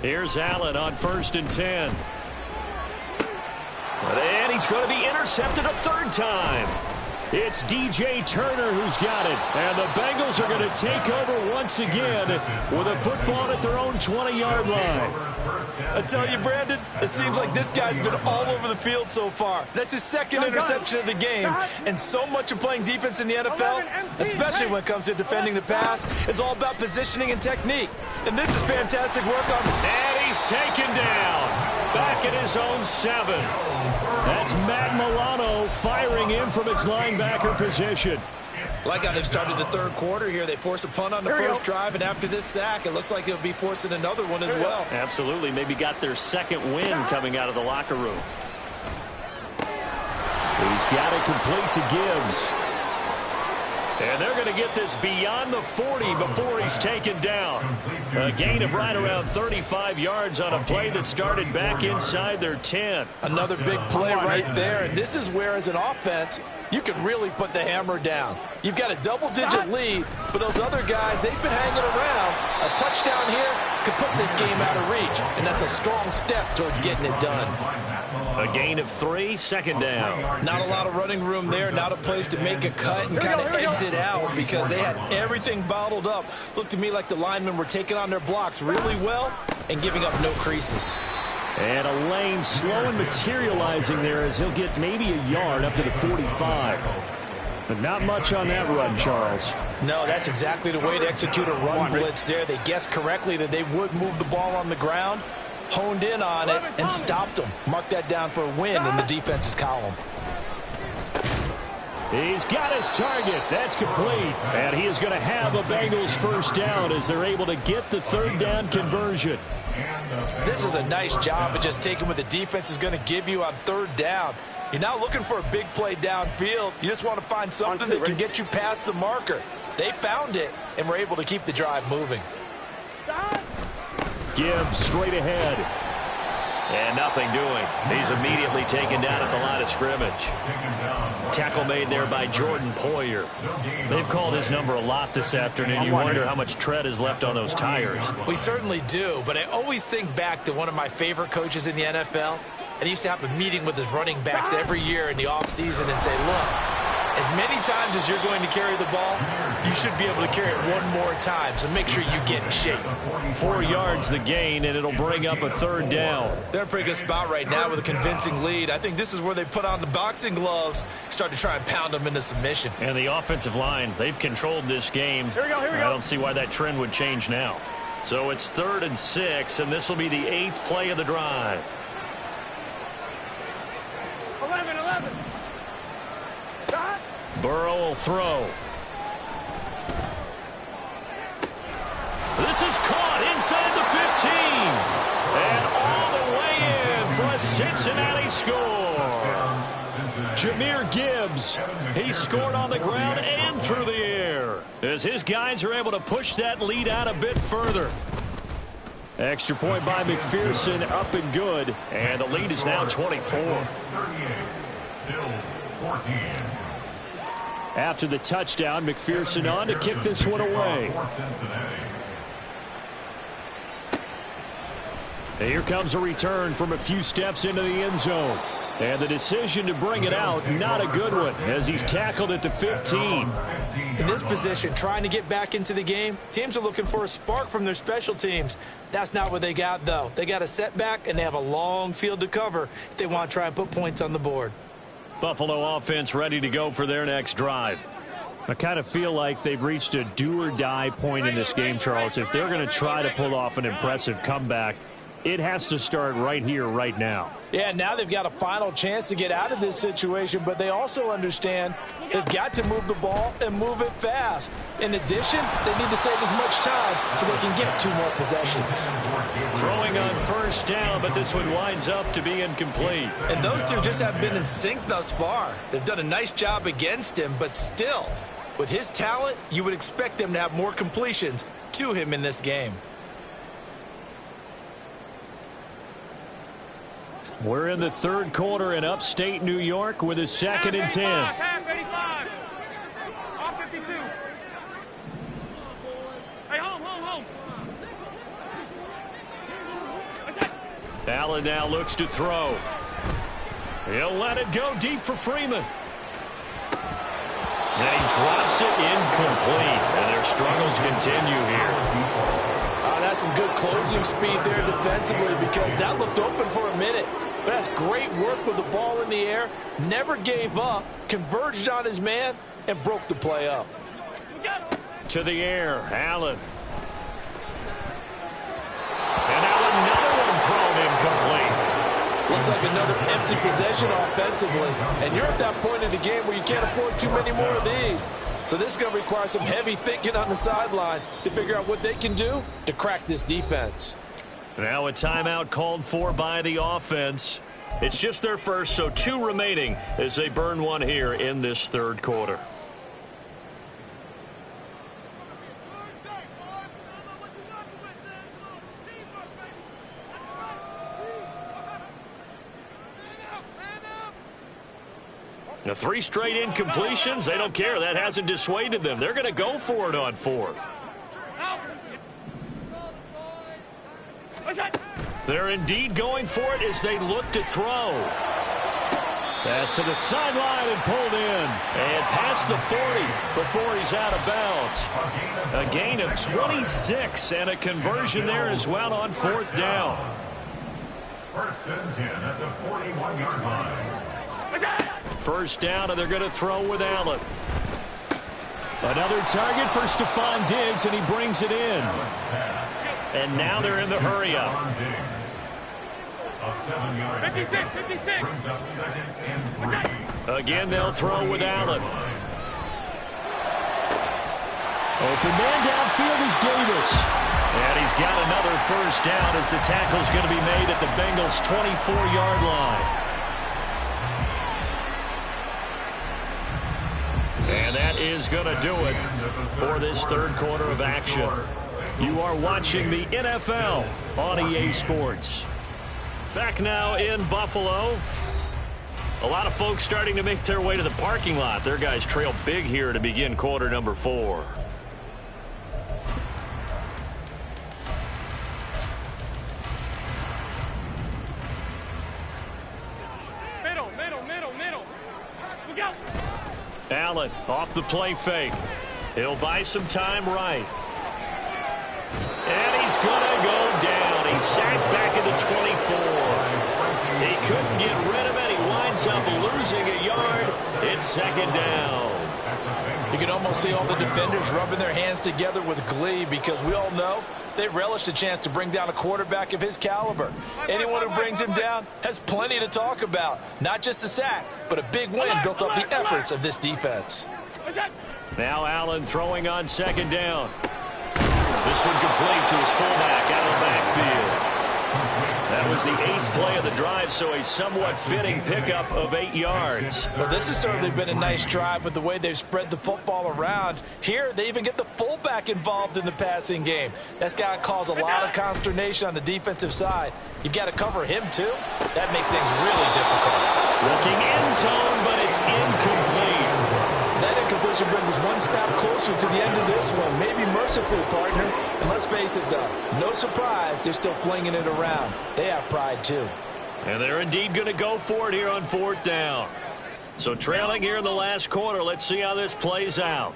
Here's Allen on 1st and 10. And he's going to be intercepted a third time. It's DJ Turner who's got it. And the Bengals are going to take over once again with a football at their own 20-yard line. I tell you, Brandon, it seems like this guy's been all over the field so far. That's his second interception of the game. And so much of playing defense in the NFL, especially when it comes to defending the pass, is all about positioning and technique. And this is fantastic work on... And he's taken down. Back at his own 7. That's Matt Milano firing in from his linebacker position. Like how they've started the third quarter here. They force a punt on the first drive, and after this sack, it looks like they'll be forcing another one as well. Absolutely. Maybe got their second win coming out of the locker room. He's got it complete to Gibbs. And they're going to get this beyond the 40 before he's taken down. A gain of right around 35 yards on a play that started back inside their 10. Another big play right there. And this is where, as an offense, you can really put the hammer down. You've got a double-digit lead, but those other guys, they've been hanging around. A touchdown here could put this game out of reach, and that's a strong step towards getting it done. A gain of 3, second down. Not a lot of running room there, not a place to make a cut and kind of exit out because they had everything bottled up. Looked to me like the linemen were taking on their blocks really well and giving up no creases. And a lane slow and materializing there as he'll get maybe a yard up to the 45. But not much on that run, Charles. No, that's exactly the way to execute a run blitz there. They guessed correctly that they would move the ball on the ground, honed in on it, and stopped them. Mark that down for a win in the defense's column. He's got his target. That's complete. And he is going to have a Bengals first down as they're able to get the third down conversion. This is a nice job of just taking what the defense is going to give you on third down. You're not looking for a big play downfield. You just want to find something that can get you past the marker. They found it and were able to keep the drive moving. Gibbs straight ahead. And nothing doing. He's immediately taken down at the line of scrimmage. Tackle made there by Jordan Poyer. They've called his number a lot this afternoon. You wonder how much tread is left on those tires. We certainly do, but I always think back to one of my favorite coaches in the NFL. And he used to have a meeting with his running backs every year in the offseason and say, look, as many times as you're going to carry the ball, you should be able to carry it one more time, so make sure you get in shape. 4 yards the gain, and it'll bring up a third down. They're in a pretty good spot right now with a convincing lead. I think this is where they put on the boxing gloves, start to try and pound them into submission. And the offensive line, they've controlled this game. Here we go. I don't see why that trend would change now. So it's 3rd and 6, and this will be the 8th play of the drive. 11. Burrow will throw. This is caught inside the 15. And all the way in for a Cincinnati score. Jahmyr Gibbs. He scored on the ground and through the air as his guys are able to push that lead out a bit further. Extra point by McPherson, up and good. And the lead is now 24. Bills 14. After the touchdown, McPherson on to kick this one away. Here comes a return from a few steps into the end zone. And the decision to bring it out, not a good one, as he's tackled at the 15. In this position, trying to get back into the game, teams are looking for a spark from their special teams. That's not what they got, though. They got a setback, and they have a long field to cover if they want to try and put points on the board. Buffalo offense ready to go for their next drive. I kind of feel like they've reached a do-or-die point in this game, Charles. If they're going to try to pull off an impressive comeback, it has to start right here, right now. Yeah, now they've got a final chance to get out of this situation, but they also understand they've got to move the ball and move it fast. In addition, they need to save as much time so they can get 2 more possessions. Throwing on first down, but this one winds up to be incomplete. And those two just have been in sync thus far. They've done a nice job against him, but still, with his talent, you would expect them to have more completions to him in this game. We're in the third quarter in upstate New York with a 2nd and 10. Half 85. All 52. Hey, home. Allen now looks to throw. He'll let it go deep for Freeman. And he drops it incomplete. And their struggles continue here. That's some good closing speed there defensively, because that looked open for a minute. But that's great work with the ball in the air. Never gave up, converged on his man, and broke the play up. To the air, Allen. And now another one thrown incomplete. Looks like another empty possession offensively. And you're at that point in the game where you can't afford too many more of these. So this is going to require some heavy thinking on the sideline to figure out what they can do to crack this defense. Now a timeout called for by the offense. It's just their first, so 2 remaining as they burn one here in this third quarter. Now 3 straight incompletions. They don't care. That hasn't dissuaded them. They're going to go for it on 4th. They're indeed going for it as they look to throw. Pass to the sideline and pulled in. And past the 40 before he's out of bounds. A gain of 26 and a conversion there as well on 4th down. 1st and 10 at the 41-yard line. First down, and they're going to throw with Allen. Another target for Stephon Diggs, and he brings it in. And now they're in the hurry-up. A 7-yard 56. brings up 2nd and 3. Again, they'll throw with Allen. Open man downfield is Davis. And he's got another first down as the tackle's going to be made at the Bengals' 24-yard line. And that is going to do it for this third quarter of action. You are watching the NFL on EA Sports. Back now in Buffalo. A lot of folks starting to make their way to the parking lot. Their guys trail big here to begin quarter number 4. Middle. We go. Allen off the play fake. He'll buy some time right. And he's going to go down. He's sacked back at the 24. He couldn't get rid of it. He winds up losing a yard. It's 2nd down. You can almost see all the defenders rubbing their hands together with glee, because we all know they relish the chance to bring down a quarterback of his caliber. Anyone who brings him down has plenty to talk about. Not just a sack, but a big win built up the efforts of this defense. Now Allen throwing on 2nd down. This one complete to his fullback out of the backfield. That was the 8th play of the drive, so a somewhat fitting pickup of 8 yards. Well, this has certainly been a nice drive with the way they've spread the football around. Here, they even get the fullback involved in the passing game. That's got to cause a lot of consternation on the defensive side. You've got to cover him, too. That makes things really difficult. Looking end zone, but it's incomplete. That incompletion brings us one step closer to the end of this one. Maybe mercifully, partner. And let's face it, though, no surprise they're still flinging it around. They have pride, too. And they're indeed going to go for it here on 4th down. So trailing here in the last quarter. Let's see how this plays out.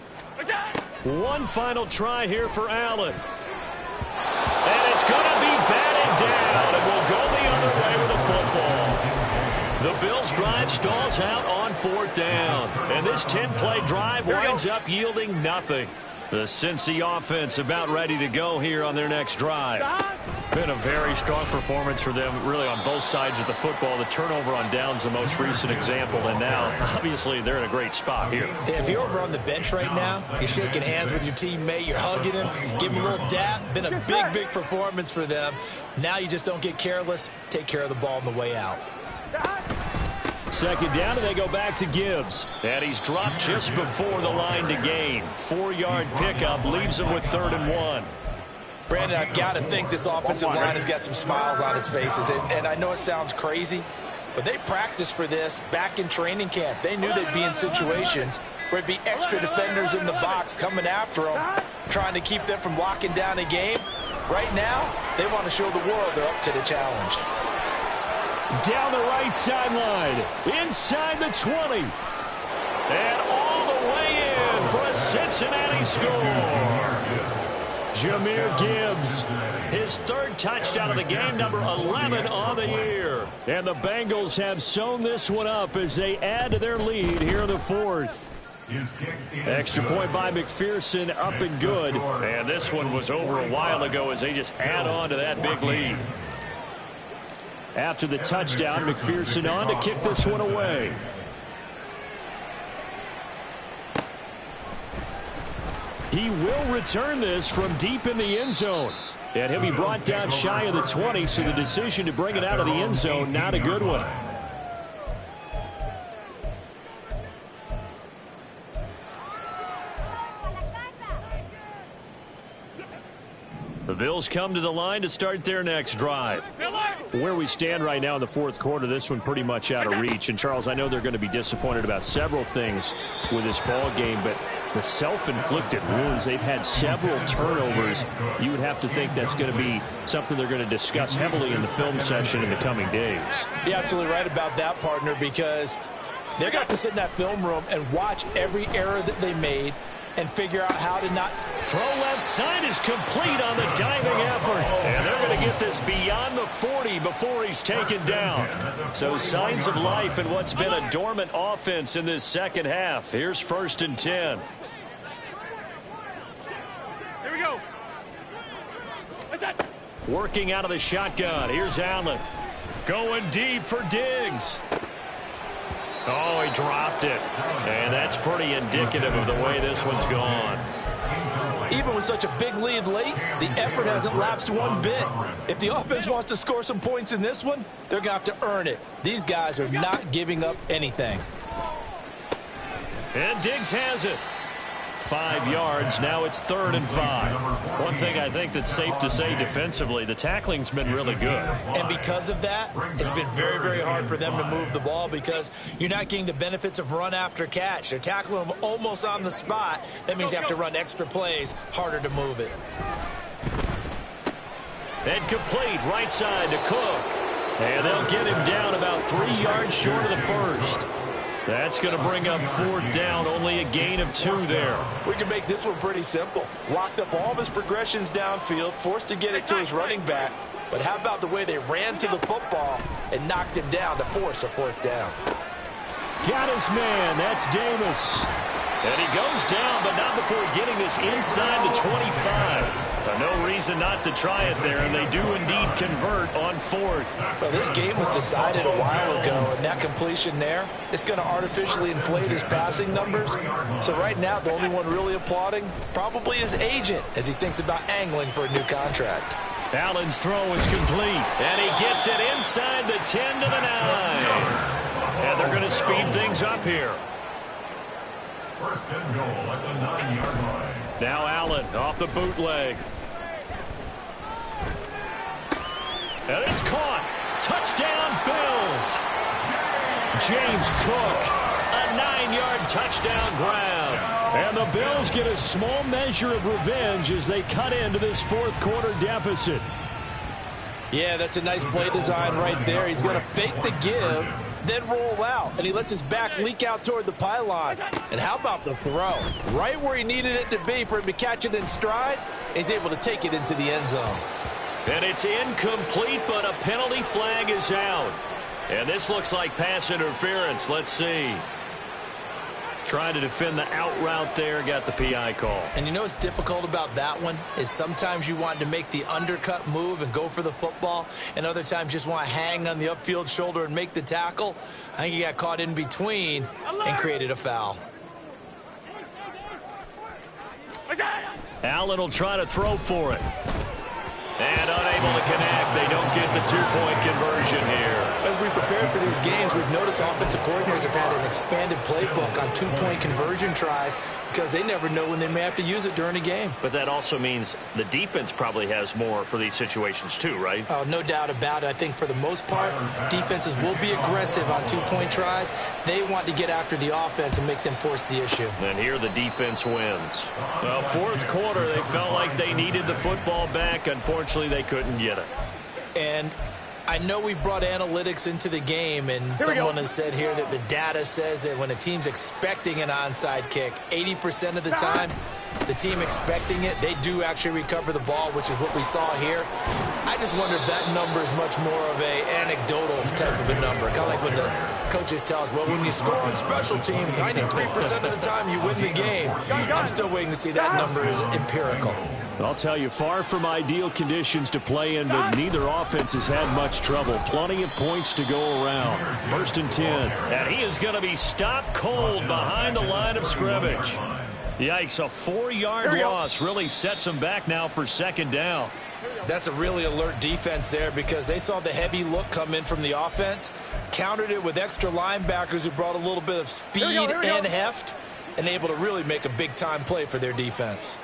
One final try here for Allen. And it's going to be batted down, and we'll go the other way with the football. The Bills' drive stalls out on 4th down. And this 10-play drive winds up yielding nothing. The Cincy offense about ready to go here on their next drive. Been a very strong performance for them, really, on both sides of the football. The turnover on downs, the most recent example, and now, obviously, they're in a great spot here. If you're over on the bench right now, you're shaking hands with your teammate, you're hugging him, give him a little dap. Been a big performance for them. Now you just don't get careless. Take care of the ball on the way out. Second down, and they go back to Gibbs. And he's dropped just before the line to gain. 4-yard pickup leaves him with 3rd and 1. Brandon, I've got to think this offensive line has got some smiles on its faces. And I know it sounds crazy, but they practiced for this back in training camp. They knew they'd be in situations where it'd be extra defenders in the box coming after them, trying to keep them from locking down a game. Right now, they want to show the world they're up to the challenge. Down the right sideline, inside the 20. And all the way in for a Cincinnati score. Jahmyr Gibbs, his 3rd touchdown of the game, number 11 on the year. And the Bengals have sewn this one up as they add to their lead here in the 4th. Extra point by McPherson, up and good. And this one was over a while ago as they just add on to that big lead. After the touchdown, McPherson on to kick this one away. He will return this from deep in the end zone. And he'll be brought down shy of the 20, so the decision to bring it out of the end zone, not a good one. The Bills come to the line to start their next drive. Where we stand right now in the 4th quarter, this one pretty much out of reach. And, Charles, I know they're going to be disappointed about several things with this ball game, but the self-inflicted wounds, they've had several turnovers. You would have to think that's going to be something they're going to discuss heavily in the film session in the coming days. You're absolutely right about that, partner, because they're going to have to sit in that film room and watch every error that they made and figure out how to not. Throw left side is complete on the diving effort. And they're going to get this beyond the 40 before he's taken down. So signs of life in what's been a dormant offense in this second half. Here's 1st and 10. Here we go. What's that? Working out of the shotgun. Here's Allen. Going deep for Diggs. Oh, he dropped it. And that's pretty indicative of the way this one's gone. Even with such a big lead late, the effort hasn't lapsed one bit. If the offense wants to score some points in this one, they're going to have to earn it. These guys are not giving up anything. And Diggs has it. 5 yards. Now it's 3rd and 5. One thing I think that's safe to say defensively, the tackling's been really good. And because of that, it's been very hard for them to move the ball because you're not getting the benefits of run after catch. They're tackling them almost on the spot. That means you have to run extra plays, harder to move it. And complete right side to Cook. And they'll get him down about 3 yards short of the first. That's going to bring up 4th down, only a gain of 2 there. We can make this one pretty simple. Locked up all of his progressions downfield, forced to get it to his running back. But how about the way they ran to the football and knocked him down to force a 4th down? Got his man. That's Davis. And he goes down, but not before getting this inside the 25. No reason not to try it there, and they do indeed convert on 4th. So this game was decided a while ago, and that completion there is going to artificially inflate his passing numbers. So right now, the only one really applauding probably his agent as he thinks about angling for a new contract. Allen's throw is complete, and he gets it inside the 10 to the 9. And they're going to speed things up here. 1st and goal at the 9-yard line. Now Allen off the bootleg. And it's caught. Touchdown, Bills. James Cook, a 9-yard touchdown grab. And the Bills get a small measure of revenge as they cut into this 4th quarter deficit. Yeah, that's a nice play design right there. He's going to fake the give, then roll out, and he lets his back leak out toward the pylon. And how about the throw? Right where he needed it to be for him to catch it in stride, he's able to take it into the end zone. And it's incomplete, but a penalty flag is out. And this looks like pass interference. Let's see. Trying to defend the out route there, got the PI call. And you know what's difficult about that one is sometimes you want to make the undercut move and go for the football, and other times just want to hang on the upfield shoulder and make the tackle. I think he got caught in between and created a foul. Allen will try to throw for it. And unable to connect. They don't get the two-point conversion here. As we prepare for these games, we've noticed offensive coordinators have had an expanded playbook on two-point conversion tries because they never know when they may have to use it during a game. But that also means the defense probably has more for these situations too, right? Oh, no doubt about it. I think for the most part, defenses will be aggressive on two-point tries. They want to get after the offense and make them force the issue. And here the defense wins. Well, fourth quarter, they felt like they needed the football back. Unfortunately, they couldn't get it. And I know we brought analytics into the game, and someone has said here that the data says that when a team's expecting an onside kick, 80% of the time, the team expecting it, they do actually recover the ball, which is what we saw here. I just wonder if that number is much more of a anecdotal type of a number. Kind of like when the coaches tell us, well, when you score on special teams, 93% of the time you win the game. I'm still waiting to see that number is empirical. I'll tell you, far from ideal conditions to play in, but neither offense has had much trouble. Plenty of points to go around. 1st and 10. And he is going to be stopped cold behind the line of scrimmage. Yikes, a 4-yard loss really sets him back now for 2nd down. That's a really alert defense there because they saw the heavy look come in from the offense, countered it with extra linebackers who brought a little bit of speed and heft, and able to really make a big-time play for their defense.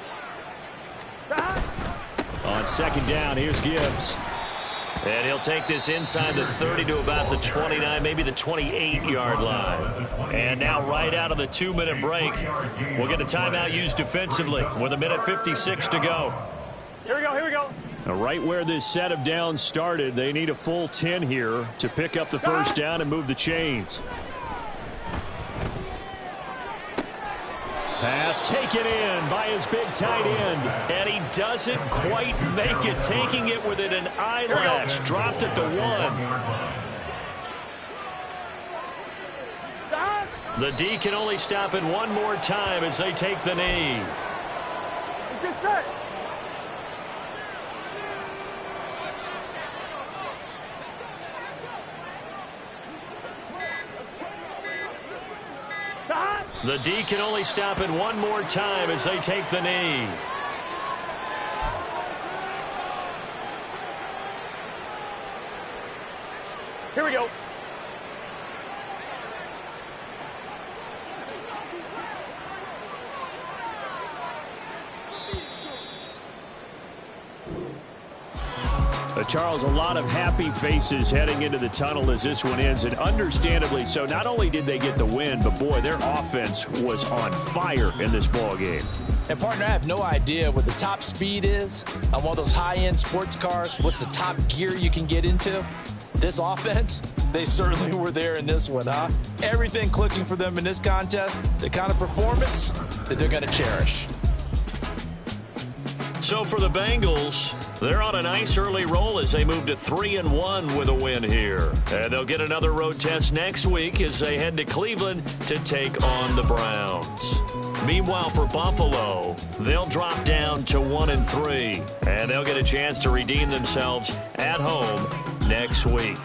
On 2nd down, here's Gibbs. And he'll take this inside the 30 to about the 29, maybe the 28-yard line. And now right out of the 2-minute break, we'll get a timeout used defensively with 1:56 to go. Here we go, here we go. Now, right where this set of downs started, they need a full 10 here to pick up the 1st down and move the chains. Pass taken in by his big tight end. And he doesn't quite make it, taking it within an eyelash. Dropped at the 1. The D can only stop it one more time as they take the knee. Get set. The D can only stop it one more time as they take the knee. Here we go. Charles, a lot of happy faces heading into the tunnel as this one ends, and understandably so. Not only did they get the win, but boy, their offense was on fire in this ball game. And partner, I have no idea what the top speed is on one of those high-end sports cars. What's the top gear you can get into? This offense, they certainly were there in this one, huh? Everything clicking for them in this contest, the kind of performance that they're going to cherish. So for the Bengals, they're on a nice early roll as they move to 3-1 with a win here. And they'll get another road test next week as they head to Cleveland to take on the Browns. Meanwhile, for Buffalo, they'll drop down to 1-3. And they'll get a chance to redeem themselves at home next week.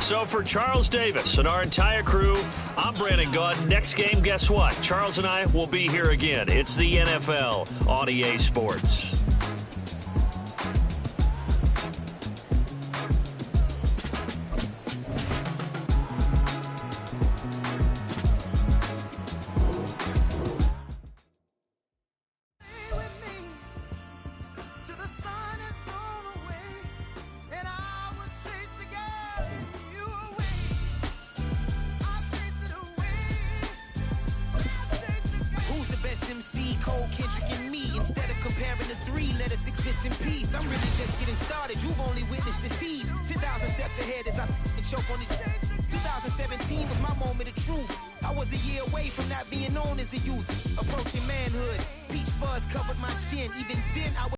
So for Charles Davis and our entire crew, I'm Brandon Gaud. Next game, guess what? Charles and I will be here again. It's the NFL on EA Sports. MC, Cole, Kendrick, and me. Instead of comparing the three, let us exist in peace. I'm really just getting getting started. You've only witnessed the tease. 10,000 steps ahead as I choke on these. 2017 was my moment of truth. I was a year away from not being known as a youth. Approaching manhood. Peach fuzz covered my chin. Even then, I was